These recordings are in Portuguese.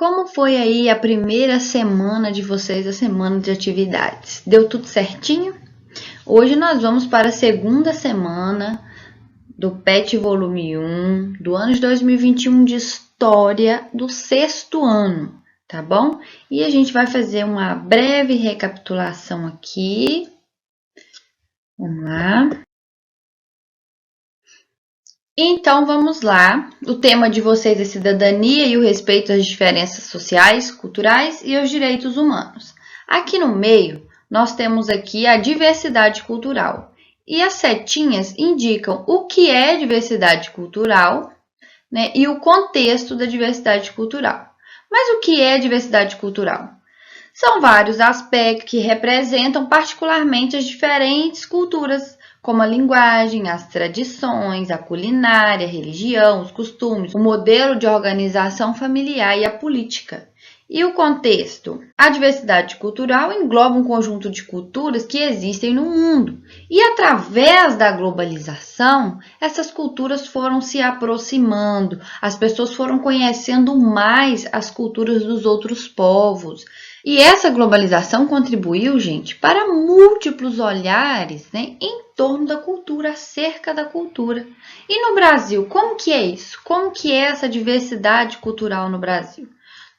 Como foi aí a primeira semana de vocês, a semana de atividades? Deu tudo certinho? Hoje nós vamos para a segunda semana do PET Volume 1 do ano de 2021 de História do sexto ano, tá bom? E a gente vai fazer uma breve recapitulação aqui. Vamos lá. Então, vamos lá. O tema de vocês é cidadania e o respeito às diferenças sociais, culturais e aos direitos humanos. Aqui no meio, nós temos aqui a diversidade cultural. E as setinhas indicam o que é diversidade cultural, né, e o contexto da diversidade cultural. Mas o que é diversidade cultural? São vários aspectos que representam particularmente as diferentes culturas, como a linguagem, as tradições, a culinária, a religião, os costumes, o modelo de organização familiar e a política. E o contexto? A diversidade cultural engloba um conjunto de culturas que existem no mundo. E através da globalização, essas culturas foram se aproximando, as pessoas foram conhecendo mais as culturas dos outros povos. E essa globalização contribuiu, gente, para múltiplos olhares, né, em torno da cultura, acerca da cultura. E no Brasil, como que é isso? Como que é essa diversidade cultural no Brasil?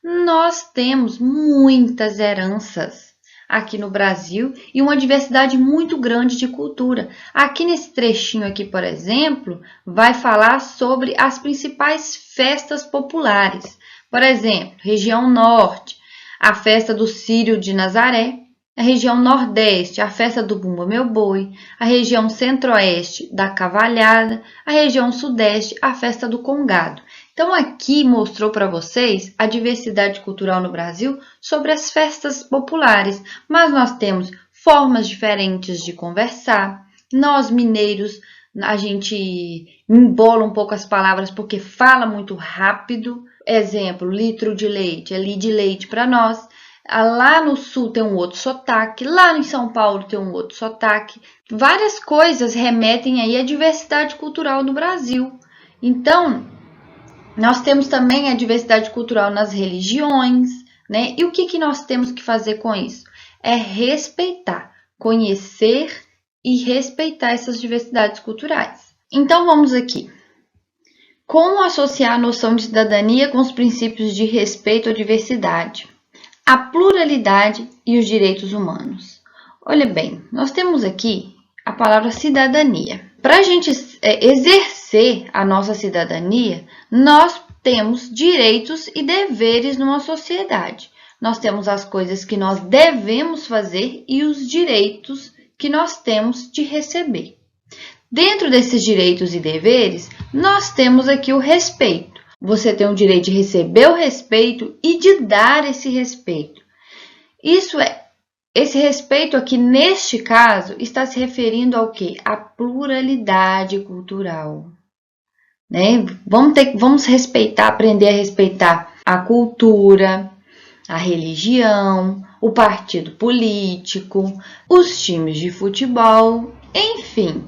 Nós temos muitas heranças aqui no Brasil e uma diversidade muito grande de cultura. Aqui nesse trechinho aqui, por exemplo, vai falar sobre as principais festas populares. Por exemplo, região norte, a festa do Círio de Nazaré, a região Nordeste, a festa do Bumba Meu Boi, a região Centro-Oeste, da Cavalhada, a região Sudeste, a festa do Congado. Então, aqui mostrou para vocês a diversidade cultural no Brasil sobre as festas populares, mas nós temos formas diferentes de conversar. Nós, mineiros, a gente embola um pouco as palavras porque fala muito rápido. Exemplo, litro de leite, é li de leite para nós. Lá no sul tem um outro sotaque, lá em São Paulo tem um outro sotaque. Várias coisas remetem aí à diversidade cultural no Brasil. Então, nós temos também a diversidade cultural nas religiões, né? E o que nós temos que fazer com isso? É respeitar, conhecer e respeitar essas diversidades culturais. Então, vamos aqui. Como associar a noção de cidadania com os princípios de respeito à diversidade, a pluralidade e os direitos humanos? Olha bem, nós temos aqui a palavra cidadania. Para a gente exercer a nossa cidadania, nós temos direitos e deveres numa sociedade. Nós temos as coisas que nós devemos fazer e os direitos que nós temos de receber. Dentro desses direitos e deveres, nós temos aqui o respeito. Você tem o direito de receber o respeito e de dar esse respeito. Esse respeito aqui, neste caso, está se referindo ao quê? À pluralidade cultural. Né? Vamos respeitar, aprender a respeitar a cultura, a religião, o partido político, os times de futebol, enfim.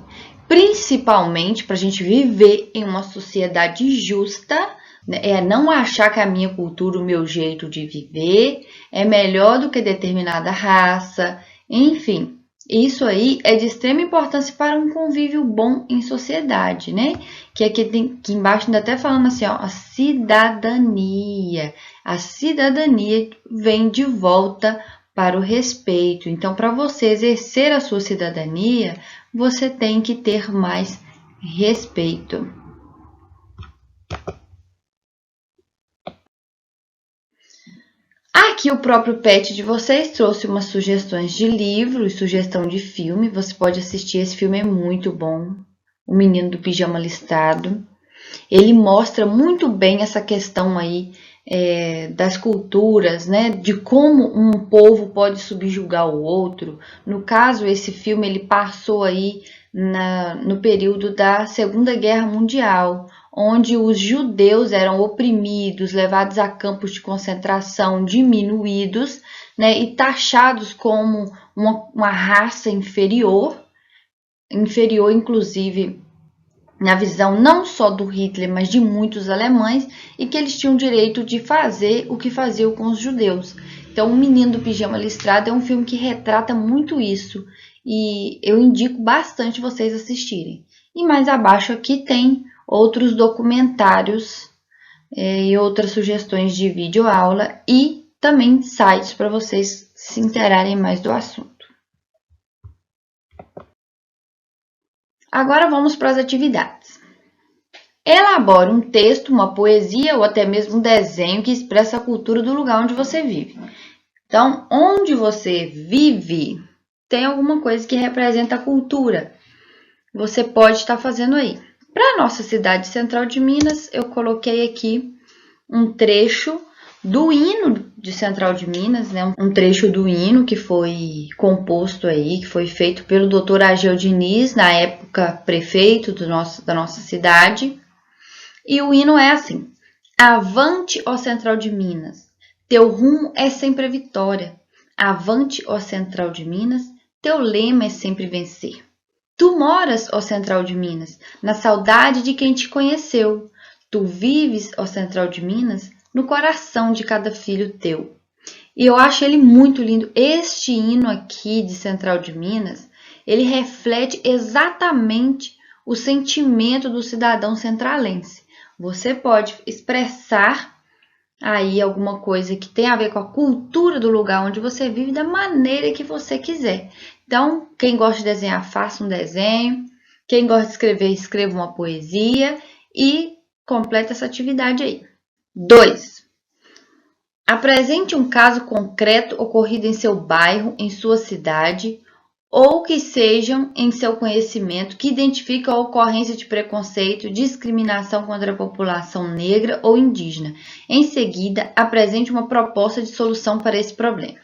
Principalmente para a gente viver em uma sociedade justa, né? Não achar que a minha cultura, o meu jeito de viver é melhor do que determinada raça, enfim. Isso aí é de extrema importância para um convívio bom em sociedade, né? Que aqui embaixo ainda até falando assim, ó, a cidadania. A cidadania vem de volta para o respeito. Então, para você exercer a sua cidadania, você tem que ter mais respeito. Aqui o próprio PET de vocês trouxe umas sugestões de livro e sugestão de filme. Você pode assistir, esse filme é muito bom. O Menino do Pijama Listrado. Ele mostra muito bem essa questão aí das culturas, né? De como um povo pode subjugar o outro. No caso, esse filme ele passou aí no período da Segunda Guerra Mundial, onde os judeus eram oprimidos, levados a campos de concentração, diminuídos, né? E taxados como uma raça inferior inclusive na visão não só do Hitler, mas de muitos alemães, e que eles tinham o direito de fazer o que faziam com os judeus. Então, O Menino do Pijama Listrado é um filme que retrata muito isso, e eu indico bastante vocês assistirem. E mais abaixo aqui tem outros documentários e outras sugestões de videoaula e também sites para vocês se interarem mais do assunto. Agora vamos para as atividades. Elabore um texto, uma poesia ou até mesmo um desenho que expressa a cultura do lugar onde você vive. Então, onde você vive, tem alguma coisa que representa a cultura. Você pode estar fazendo aí. Para a nossa cidade central de Minas, eu coloquei aqui um trecho do hino de Central de Minas, né? Um trecho do hino que foi composto aí, que foi feito pelo Dr. Ageu Diniz, na época prefeito da nossa cidade. E o hino é assim: Avante, ó Central de Minas, teu rumo é sempre a vitória. Avante, ó Central de Minas, teu lema é sempre vencer. Tu moras, ó Central de Minas, na saudade de quem te conheceu. Tu vives, ó Central de Minas, no coração de cada filho teu. E eu acho ele muito lindo. Este hino aqui de Central de Minas, ele reflete exatamente o sentimento do cidadão centralense. Você pode expressar aí alguma coisa que tem a ver com a cultura do lugar onde você vive da maneira que você quiser. Então, quem gosta de desenhar, faça um desenho. Quem gosta de escrever, escreva uma poesia e completa essa atividade aí. 2. Apresente um caso concreto ocorrido em seu bairro, em sua cidade, ou que sejam em seu conhecimento, que identifique a ocorrência de preconceito, discriminação contra a população negra ou indígena. Em seguida, apresente uma proposta de solução para esse problema.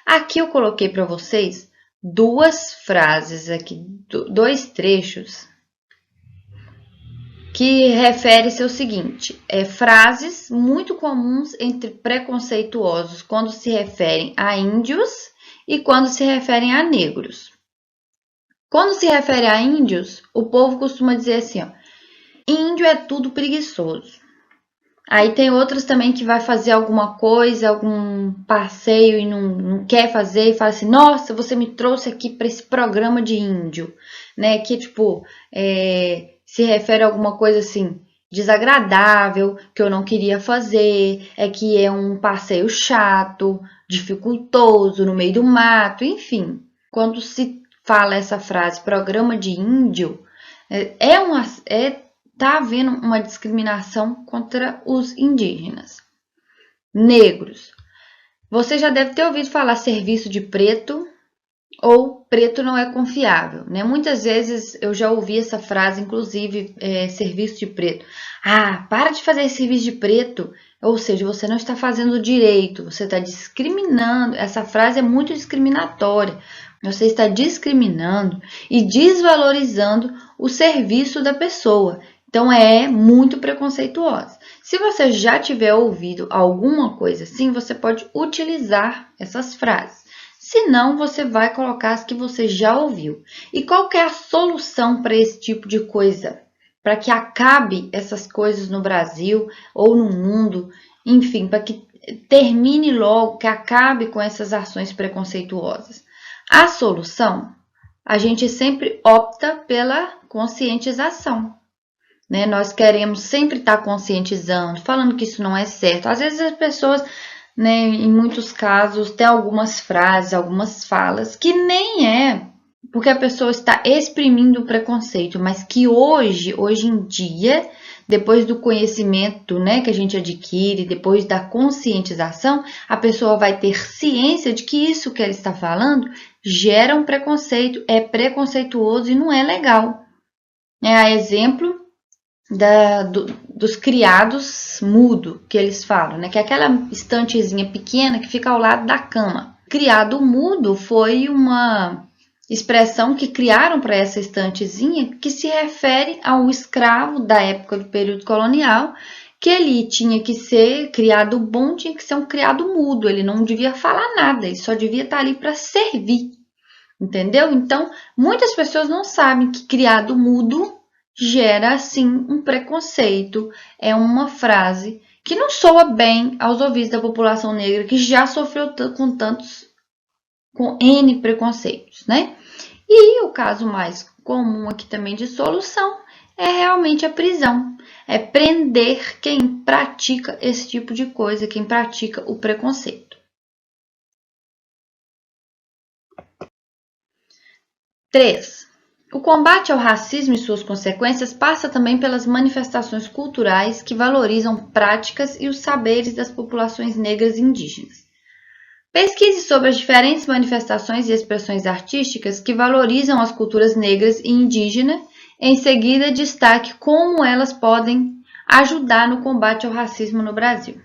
Aqui eu coloquei para vocês duas frases aqui, dois trechos que refere-se ao seguinte: frases muito comuns entre preconceituosos quando se referem a índios e quando se referem a negros. Quando se refere a índios, o povo costuma dizer assim, ó, índio é tudo preguiçoso. Aí tem outros também que vai fazer alguma coisa, algum passeio e não quer fazer e fala assim, nossa, você me trouxe aqui para esse programa de índio, né? Que tipo, se refere a alguma coisa assim, desagradável, que eu não queria fazer, que é um passeio chato, dificultoso, no meio do mato, enfim. Quando se fala essa frase, programa de índio, tá havendo uma discriminação contra os indígenas. Negros. Você já deve ter ouvido falar serviço de preto ou preto não é confiável, né? Muitas vezes eu já ouvi essa frase, inclusive, serviço de preto. Ah, para de fazer esse serviço de preto. Ou seja, você não está fazendo direito, você está discriminando. Essa frase é muito discriminatória. Você está discriminando e desvalorizando o serviço da pessoa. Então, é muito preconceituosa. Se você já tiver ouvido alguma coisa assim, você pode utilizar essas frases. Se não, você vai colocar as que você já ouviu. E qual que é a solução para esse tipo de coisa? Para que acabe essas coisas no Brasil ou no mundo, enfim, para que termine logo, que acabe com essas ações preconceituosas. A solução, a gente sempre opta pela conscientização. Né? Nós queremos sempre estar conscientizando, falando que isso não é certo. Às vezes as pessoas, né, em muitos casos, têm algumas frases, algumas falas que nem é porque a pessoa está exprimindo o preconceito, mas que hoje em dia, depois do conhecimento, né, que a gente adquire, depois da conscientização, a pessoa vai ter ciência de que isso que ela está falando gera um preconceito, é preconceituoso e não é legal. A exemplo dos criados mudo, que eles falam, né? Que é aquela estantezinha pequena que fica ao lado da cama. Criado mudo foi uma expressão que criaram para essa estantezinha que se refere ao escravo da época do período colonial, que ele tinha que ser criado bom, tinha que ser um criado mudo, ele não devia falar nada, ele só devia estar ali para servir, entendeu? Então, muitas pessoas não sabem que criado mudo gera, assim, um preconceito. É uma frase que não soa bem aos ouvidos da população negra, que já sofreu com N preconceitos, né? E o caso mais comum aqui também de solução é realmente a prisão. É prender quem pratica esse tipo de coisa, quem pratica o preconceito. 3. O combate ao racismo e suas consequências passa também pelas manifestações culturais que valorizam práticas e os saberes das populações negras e indígenas. Pesquise sobre as diferentes manifestações e expressões artísticas que valorizam as culturas negras e indígenas. Em seguida, destaque como elas podem ajudar no combate ao racismo no Brasil.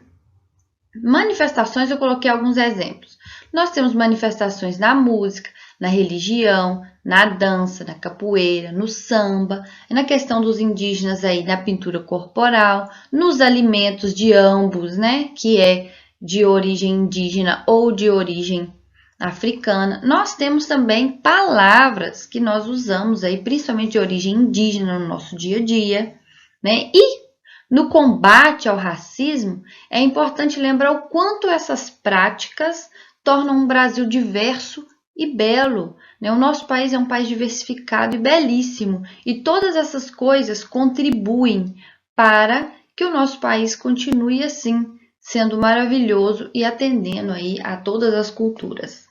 Manifestações, eu coloquei alguns exemplos. Nós temos manifestações na música, na religião, na dança, na capoeira, no samba, na questão dos indígenas aí na pintura corporal, nos alimentos de ambos, né, que é de origem indígena ou de origem africana. Nós temos também palavras que nós usamos aí, principalmente de origem indígena no nosso dia a dia, né? E no combate ao racismo, é importante lembrar o quanto essas práticas tornam um Brasil diverso e belo, né? O nosso país é um país diversificado e belíssimo, e todas essas coisas contribuem para que o nosso país continue assim, sendo maravilhoso e atendendo aí a todas as culturas.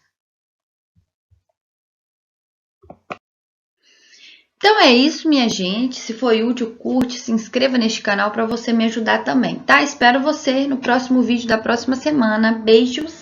Então é isso, minha gente. Se foi útil, curte, se inscreva neste canal para você me ajudar também, tá? Espero você no próximo vídeo da próxima semana. Beijos!